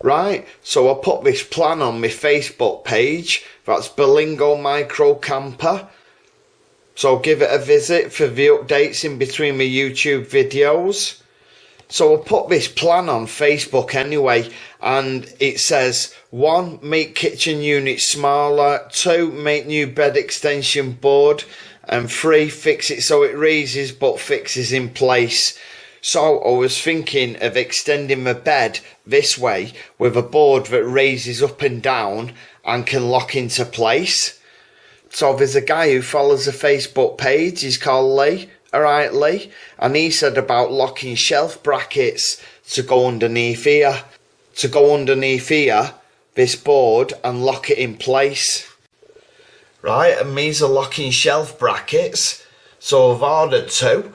Right, so I put this plan on my Facebook page. That's Berlingo Micro Camper. So give it a visit for the updates in between my YouTube videos. So I put this plan on Facebook anyway, and it says 1. Make kitchen unit smaller, 2. Make new bed extension board, and 3. Fix it so it raises but fixes in place. So I was thinking of extending my bed this way with a board that raises up and down and can lock into place. So there's a guy who follows the Facebook page, he's called Lee. Alright, Lee, and he said about locking shelf brackets to go underneath here. To go underneath here, this board, and lock it in place. Right, and these are locking shelf brackets. So I've ordered 2.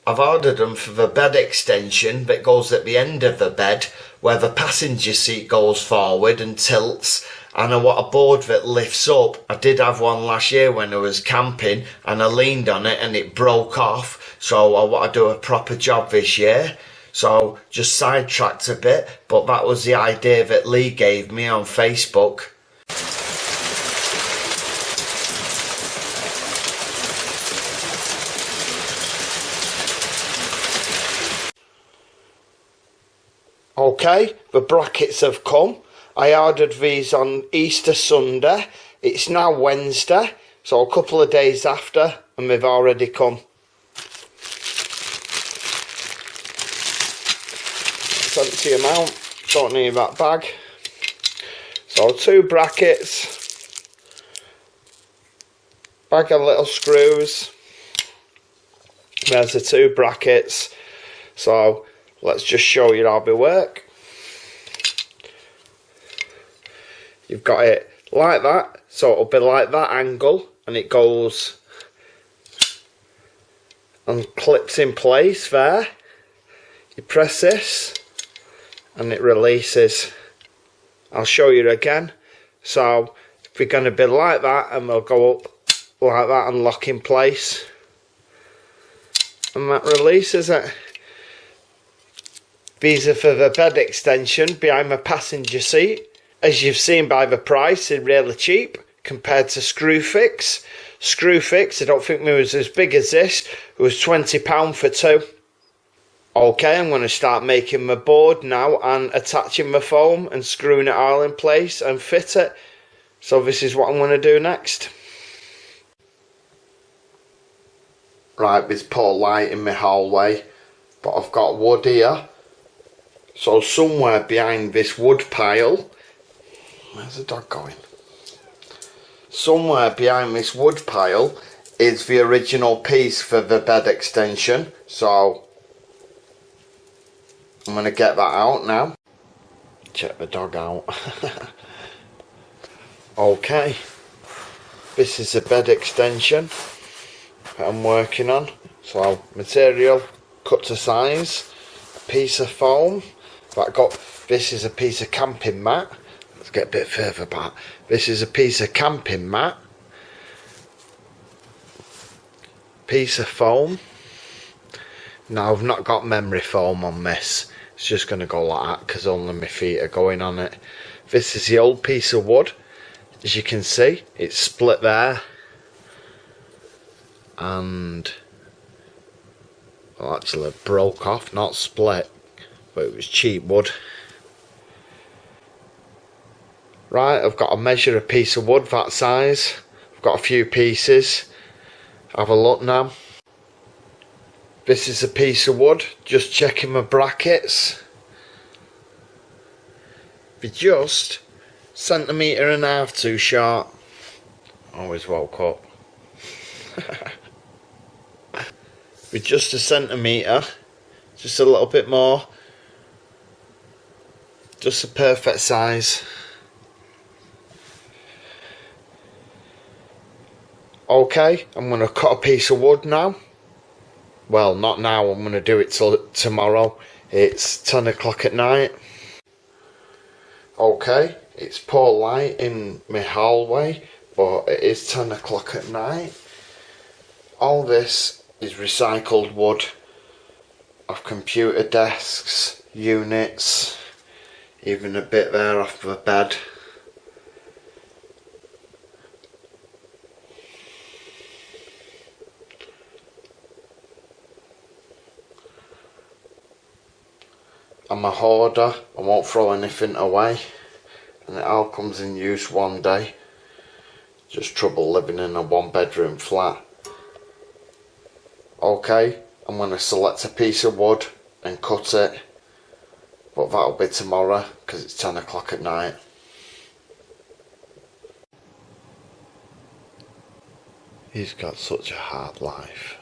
I've ordered them for the bed extension that goes at the end of the bed, where the passenger seat goes forward and tilts. And I want a board that lifts up. I did have one last year when I was camping and I leaned on it and it broke off. So I want to do a proper job this year. So just sidetracked a bit, but that was the idea that Lee gave me on Facebook. Okay, the brackets have come. I ordered these on Easter Sunday. It's now Wednesday, so a couple of days after, and they've already come. That's empty amount, don't need that bag. So 2 brackets, bag of little screws. There's the 2 brackets. So let's just show you how they work. You've got it like that, so it'll be like that angle, and it goes and clips in place there. You press this and it releases. I'll show you again. So we're going to be like that, and we'll go up like that and lock in place, and that releases it. These are for the bed extension behind my passenger seat. As you've seen by the price, they're really cheap compared to Screwfix. Screwfix, I don't think it was as big as this. It was £20 for 2. Okay, I'm going to start making my board now and attaching my foam and screwing it all in place and fit it. So this is what I'm going to do next. Right, there's poor light in my hallway, but I've got wood here. So somewhere behind this wood pile, where's the dog going? Somewhere behind this wood pile is the original piece for the bed extension. So I'm going to get that out now. Check the dog out. Okay. This is the bed extension that I'm working on. So material cut to size. A piece of foam. This is a piece of camping mat. Let's get a bit further back. This is a piece of camping mat. Piece of foam. Now I've not got memory foam on this. It's just going to go like that because only my feet are going on it. This is the old piece of wood. As you can see, it's split there. And well, actually it broke off, not split. But it was cheap wood. Right, I've got to measure a piece of wood that size. I've got a few pieces. Have a look now. This is a piece of wood. Just checking my brackets. They're just 1.5 centimetres too short. Always woke up. We're just 1 centimetre. Just a little bit more. Just the perfect size. Okay, I'm going to cut a piece of wood now. Well, not now, I'm going to do it till tomorrow. It's 10 o'clock at night. Okay, it's poor light in my hallway, but it is 10 o'clock at night. All this is recycled wood of computer desks, units, Even a bit there off the bed. I'm a hoarder, I won't throw anything away, and it all comes in use one day. Just trouble living in a 1-bedroom flat. Okay, I'm going to select a piece of wood and cut it, but that'll be tomorrow because it's 10 o'clock at night. He's got such a hard life.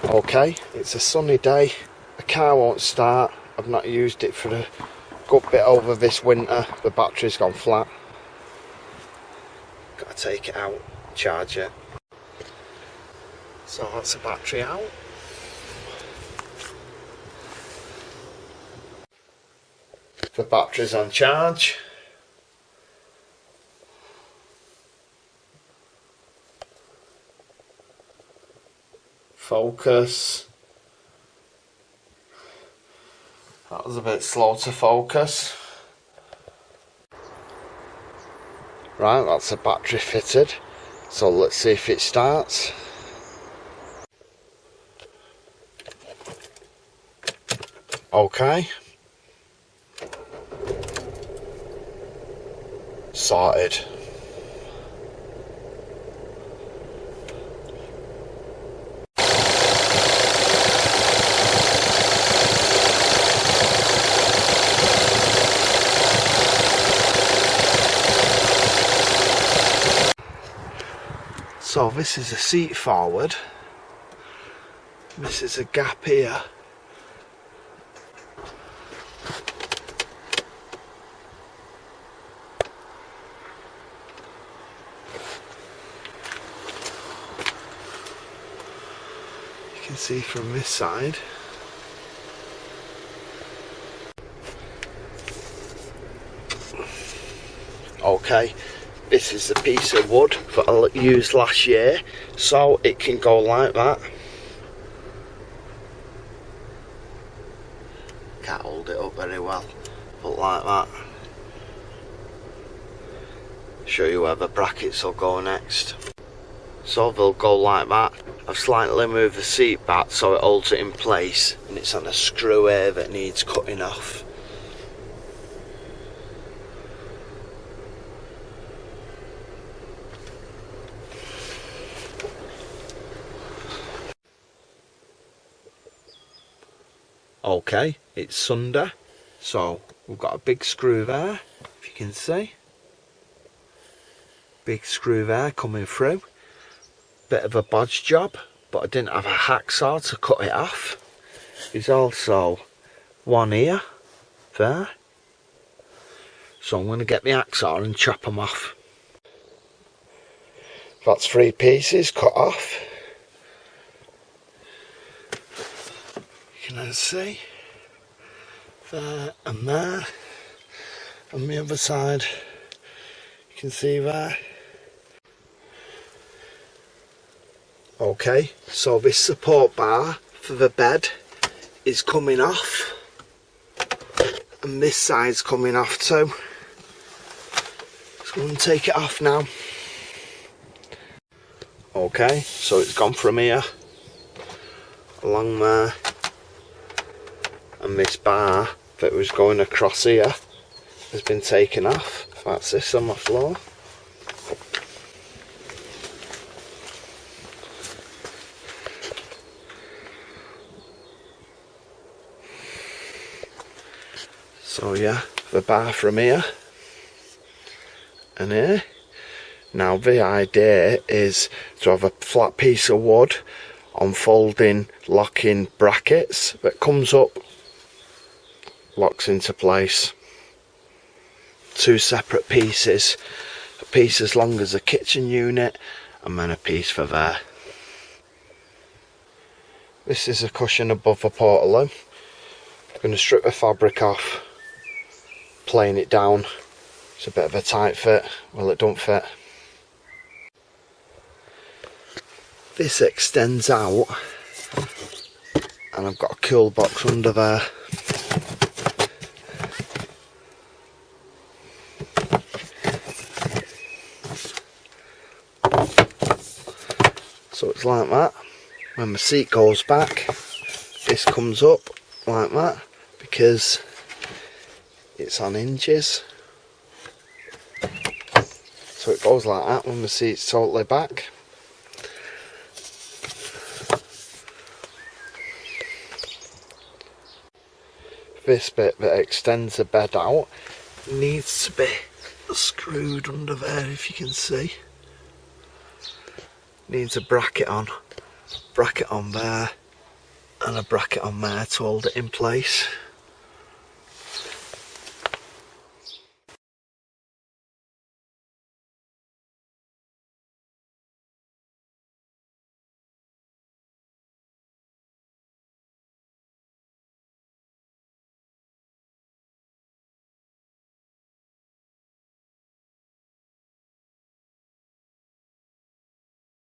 Okay, it's a sunny day, the car won't start, I've not used it for a good bit over this winter, the battery's gone flat. Got to take it out, charge it. So that's the battery out. The battery's on charge. Focus. That was a bit slow to focus. Right, that's the battery fitted. So let's see if it starts. Okay. Sorted. So this is a seat forward. This is a gap here. You can see from this side. Okay. This is a piece of wood that I used last year, so it can go like that. Can't hold it up very well, but like that. Show you where the brackets will go next. So they'll go like that. I've slightly moved the seat back so it holds it in place, and it's on a screw here that needs cutting off. Okay, it's Sunday, so we've got a big screw there, if you can see. Big screw there coming through. Bit of a bodge job, but I didn't have a hacksaw to cut it off. There's also one here, there. So I'm going to get the hacksaw and chop them off. That's 3 pieces cut off. You can see there and there, and the other side you can see there. Okay, so this support bar for the bed is coming off, and this side's coming off too. So I'm going to take it off now. Okay, so it's gone from here along there, and this bar that was going across here has been taken off. That's this on the floor. So yeah, the bar from here and here. Now the idea is to have a flat piece of wood on folding locking brackets that comes up, locks into place. 2 separate pieces, a piece as long as the kitchen unit and then a piece for there. This is a cushion above the portaloon. I'm going to strip the fabric off playing it down. It's a bit of a tight fit. Well, it don't fit. This extends out, and I've got a cool box under there. So it's like that. When the seat goes back, this comes up like that because it's on hinges. So it goes like that when the seat's totally back. This bit that extends the bed out needs to be screwed under there, if you can see. Needs a bracket on there, and a bracket on there to hold it in place.